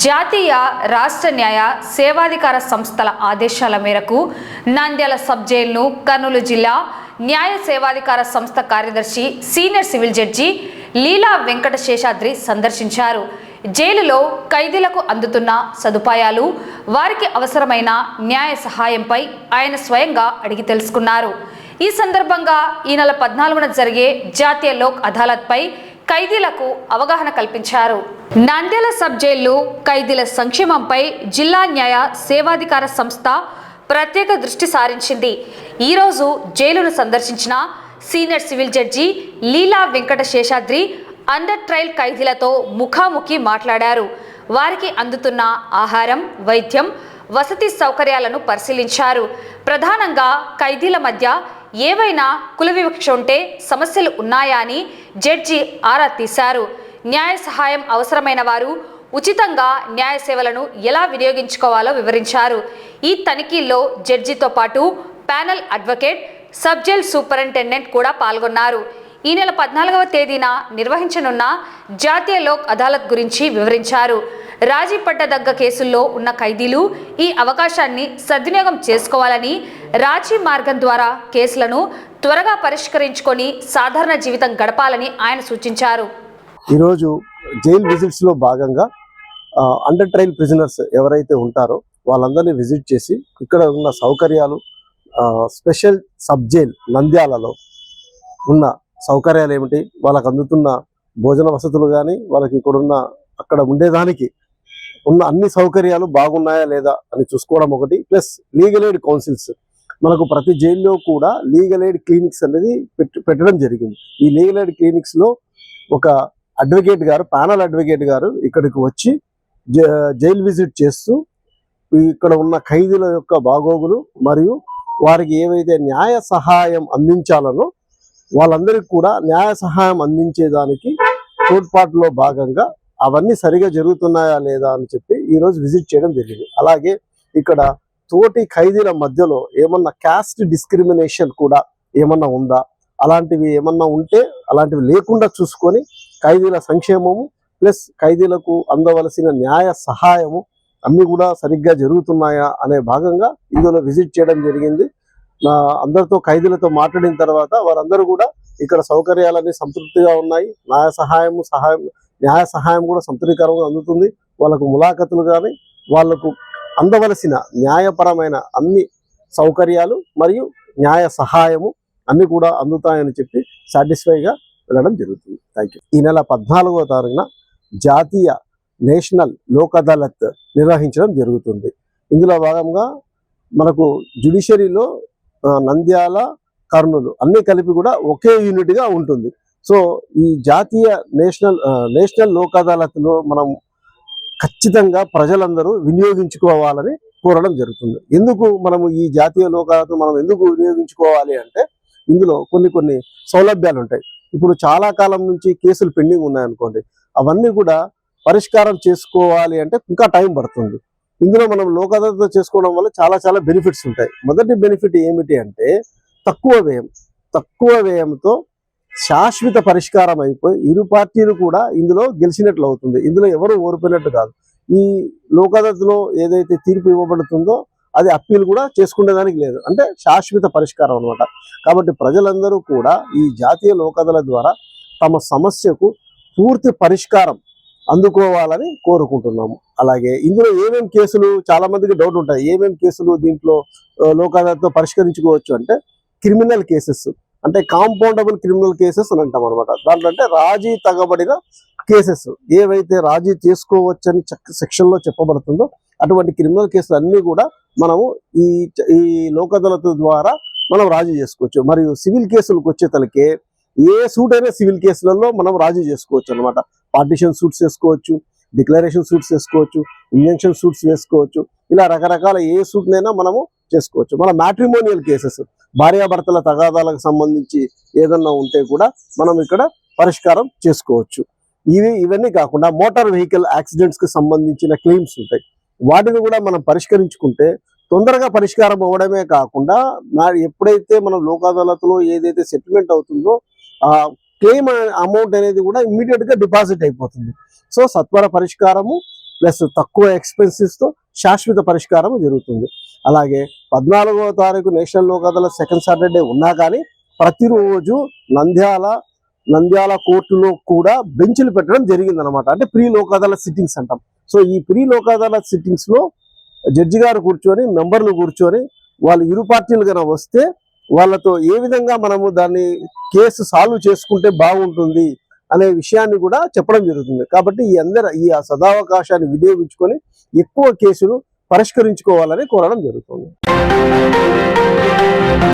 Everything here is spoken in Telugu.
జాతీయ రాష్ట్ర న్యాయ సేవాధికార సంస్థల ఆదేశాల మేరకు నంద్యాల సబ్ జైలును కర్నూలు జిల్లా న్యాయ సేవాధికార సంస్థ కార్యదర్శి సీనియర్ సివిల్ జడ్జి లీలా వెంకట శేషాద్రి సందర్శించారు. జైలులో ఖైదీలకు అందుతున్న సదుపాయాలు, వారికి అవసరమైన న్యాయ సహాయంపై ఆయన స్వయంగా అడిగి తెలుసుకున్నారు. ఈ సందర్భంగా ఈ నెల 14న జరిగే జాతీయ లోక్ అదాలత్పై ఖైదీలకు అవగాహన కల్పించారు. నంద్యాల సబ్ జైలు ఖైదీల సంక్షేమంపై జిల్లా న్యాయ సేవాధికార సంస్థ ప్రత్యేక దృష్టి సారించింది. ఈరోజు జైలును సందర్శించిన సీనియర్ సివిల్ జడ్జి లీలా వెంకట శేషాద్రి అండర్ ట్రయల్ ఖైదీలతో ముఖాముఖి మాట్లాడారు. వారికి అందుతున్న ఆహారం, వైద్యం, వసతి సౌకర్యాలను పరిశీలించారు. ప్రధానంగా ఖైదీల మధ్య ఏవైనా కుల వివక్ష ఉంటే సమస్యలు ఉన్నాయా అని జడ్జి ఆరా తీశారు. న్యాయ సహాయం అవసరమైన వారు ఉచితంగా న్యాయ సేవలను ఎలా వినియోగించుకోవాలో వివరించారు. ఈ తనిఖీల్లో జడ్జితో పాటు panel advocate, sub jail superintendent కూడా పాల్గొన్నారు. ఈ నెల 14వ తేదీన నిర్వహించనున్న జాతీయ లోక్ అదాలత్ గురించి వివరించారు. రాజీ పడ్డదగ్గ కేసుల్లో ఉన్న ఖైదీలు ఈ అవకాశాన్ని సద్వినియోగం చేసుకోవాలని, రాజీ మార్గం ద్వారా కేసులను త్వరగా పరిష్కరించుకొని సాధారణ జీవితం గడపాలని ఆయన సూచించారు. ఈరోజు జైల్ విజిట్స్లో భాగంగా అండర్ ట్రయల్ ప్రిజనర్స్ ఎవరైతే ఉంటారో వాళ్ళందరినీ విజిట్ చేసి ఇక్కడ ఉన్న సౌకర్యాలు, స్పెషల్ సబ్ జైల్ నంద్యాలలో ఉన్న సౌకర్యాలు ఏమిటి, వాళ్ళకు అందుతున్న భోజన వసతులు కానీ, వాళ్ళకి ఇక్కడున్న అక్కడ ఉండేదానికి ఉన్న అన్ని సౌకర్యాలు బాగున్నాయా లేదా అని చూసుకోవడం ఒకటి. ప్లస్ లీగల్ ఎయిడ్ కౌన్సిల్స్, మనకు ప్రతి జైల్లో కూడా లీగల్ ఎయిడ్ క్లినిక్స్ అనేది పెట్టడం జరిగింది. ఈ లీగల్ ఎయిడ్ క్లినిక్స్లో ఒక అడ్వకేట్ గారు, ప్యానల్ అడ్వకేట్ గారు ఇక్కడికి వచ్చి జైల్ విజిట్ చేస్తూ ఇక్కడ ఉన్న ఖైదీల యొక్క బాగోగులు మరియు వారికి ఏవైతే న్యాయ సహాయం అందించాలనో వాళ్ళందరికీ కూడా న్యాయ సహాయం అందించేదానికి తోడ్పాటులో భాగంగా అవన్నీ సరిగా జరుగుతున్నాయా లేదా అని చెప్పి ఈరోజు విజిట్ చేయడం జరిగింది. అలాగే ఇక్కడ తోటి ఖైదీల మధ్యలో ఏమన్నా క్యాస్ట్ డిస్క్రిమినేషన్ కూడా ఏమన్నా ఉందా, అలాంటివి ఏమన్నా ఉంటే అలాంటివి లేకుండా చూసుకొని ఖైదీల సంక్షేమము ప్లస్ ఖైదీలకు అందవలసిన న్యాయ సహాయము అన్నీ కూడా సరిగ్గా జరుగుతున్నాయా అనే భాగంగా ఇందులో విజిట్ చేయడం జరిగింది. అందరితో ఖైదీలతో మాట్లాడిన తర్వాత వారందరూ కూడా ఇక్కడ సౌకర్యాలన్నీ సంతృప్తిగా ఉన్నాయి, న్యాయ సహాయం కూడా సంతృప్తికరంగా అందుతుంది. వాళ్ళకు ములాఖతులు కానీ వాళ్లకు అందవలసిన న్యాయపరమైన అన్ని సౌకర్యాలు మరియు న్యాయ సహాయము అన్ని కూడా అందుతాయని చెప్పి సాటిస్ఫైగా వెళ్ళడం జరుగుతుంది. Thank you. ఈ నెల 14వ తారీఖున జాతీయ నేషనల్ లోక్ అదాలత్ నిర్వహించడం జరుగుతుంది. ఇందులో భాగంగా మనకు జ్యుడిషియరీలో నంద్యాల, కర్నూలు అన్ని కలిపి కూడా ఒకే యూనిట్గా ఉంటుంది. సో ఈ జాతీయ నేషనల్ లోక్ అదాలత్లో మనం ఖచ్చితంగా ప్రజలందరూ వినియోగించుకోవాలని కోరడం జరుగుతుంది. ఎందుకు మనము ఈ జాతీయ లోక్ అదాలత్ మనం ఎందుకు వినియోగించుకోవాలి అంటే ఇందులో కొన్ని సౌలభ్యాలు ఉంటాయి. ఇప్పుడు చాలా కాలం నుంచి కేసులు పెండింగ్ ఉన్నాయనుకోండి, అవన్నీ కూడా పరిష్కారం చేసుకోవాలి అంటే ఇంకా టైం పడుతుంది. ఇందులో మనం లోక్ అదాలత్ చేసుకోవడం వల్ల చాలా బెనిఫిట్స్ ఉంటాయి. మొదటి బెనిఫిట్ ఏమిటి అంటే తక్కువ వ్యయంతో శాశ్వత పరిష్కారం అయిపోయి ఇరు పార్టీలు కూడా ఇందులో గెలిచినట్లు అవుతుంది. ఇందులో ఎవరు ఓడిపోయినట్టు కాదు. ఈ లోక్ అదాలత్లో ఏదైతే తీర్పు ఇవ్వబడుతుందో అది అప్పీల్ కూడా చేసుకునేదానికి లేదు, అంటే శాశ్వత పరిష్కారం అనమాట. కాబట్టి ప్రజలందరూ కూడా ఈ జాతీయ లోక్ అదాలత్ ద్వారా తమ సమస్యకు పూర్తి పరిష్కారం అందుకోవాలని కోరుకుంటున్నాము. అలాగే ఇందులో ఏమేమి కేసులు, చాలా మందికి డౌట్ ఉంటాయి, ఏమేమి కేసులు దీంట్లో లోక్ అదాలత్తో పరిష్కరించుకోవచ్చు అంటే క్రిమినల్ కేసెస్, అంటే కాంపౌండబుల్ క్రిమినల్ కేసెస్ అని అంటాం అనమాట. దాంట్లో అంటే రాజీ తగబడిన కేసెస్ ఏవైతే రాజీ చేసుకోవచ్చని సెక్షన్లో చెప్పబడుతుందో అటువంటి క్రిమినల్ కేసులు అన్నీ కూడా మనము ఈ లోక్ అదాలత్ ద్వారా మనం రాజీ చేసుకోవచ్చు. మరియు సివిల్ కేసులకు వచ్చేతలకే ఏ సూట్ అయినా సివిల్ కేసులలో మనం రాజీ చేసుకోవచ్చు అనమాట. పార్టిషన్ సూట్స్ వేసుకోవచ్చు, డిక్లరేషన్ సూట్స్ వేసుకోవచ్చు, ఇంజంక్షన్ సూట్స్ వేసుకోవచ్చు. ఇలా రకరకాల ఏ సూట్నైనా మనము చేసుకోవచ్చు. మన మ్యాట్రిమోనియల్ కేసెస్, భార్యాభర్తల తగాదాలకు సంబంధించి ఏదన్నా ఉంటే కూడా మనం ఇక్కడ పరిష్కారం చేసుకోవచ్చు. ఇవన్నీ కాకుండా మోటార్ వెహికల్ యాక్సిడెంట్స్కి సంబంధించిన క్లెయిమ్స్ ఉంటాయి, వాటిని కూడా మనం పరిష్కరించుకుంటే తొందరగా పరిష్కారం అవ్వడమే కాకుండా ఎప్పుడైతే మనం లోక్ అదాలత్లో ఏదైతే సెటిల్మెంట్ అవుతుందో ఆ క్లెయిమ్ అమౌంట్ అనేది కూడా ఇమ్మీడియట్ గా డిపాజిట్ అయిపోతుంది. సో సత్వర పరిష్కారము ప్లస్ తక్కువ ఎక్స్పెన్సెస్తో శాశ్వత పరిష్కారం జరుగుతుంది. అలాగే 14వ తారీఖు national Lok Adalat second Saturday ఉన్నా కానీ ప్రతిరోజు నంద్యాల కోర్టులో కూడా బెంచ్లు పెట్టడం జరిగిందనమాట. అంటే ప్రీ లోక్ అదాలత్ సిట్టింగ్స్ అంటాం. సో ఈ ప్రీ లోక్ అదాలత్ సిట్టింగ్స్ లో జడ్జి గారు కూర్చొని మెంబర్లు కూర్చొని వాళ్ళు ఇరు పార్టీలు కనుక వస్తే వాళ్ళతో ఏ విధంగా మనము దాన్ని కేసు సాల్వ్ చేసుకుంటే బాగుంటుంది అనే విషయాన్ని కూడా చెప్పడం జరుగుతుంది. కాబట్టి ఈ సదావకాశాన్ని వినియోగించుకొని ఎక్కువ కేసులు పరిష్కరించుకోవాలని కోరడం జరుగుతుంది.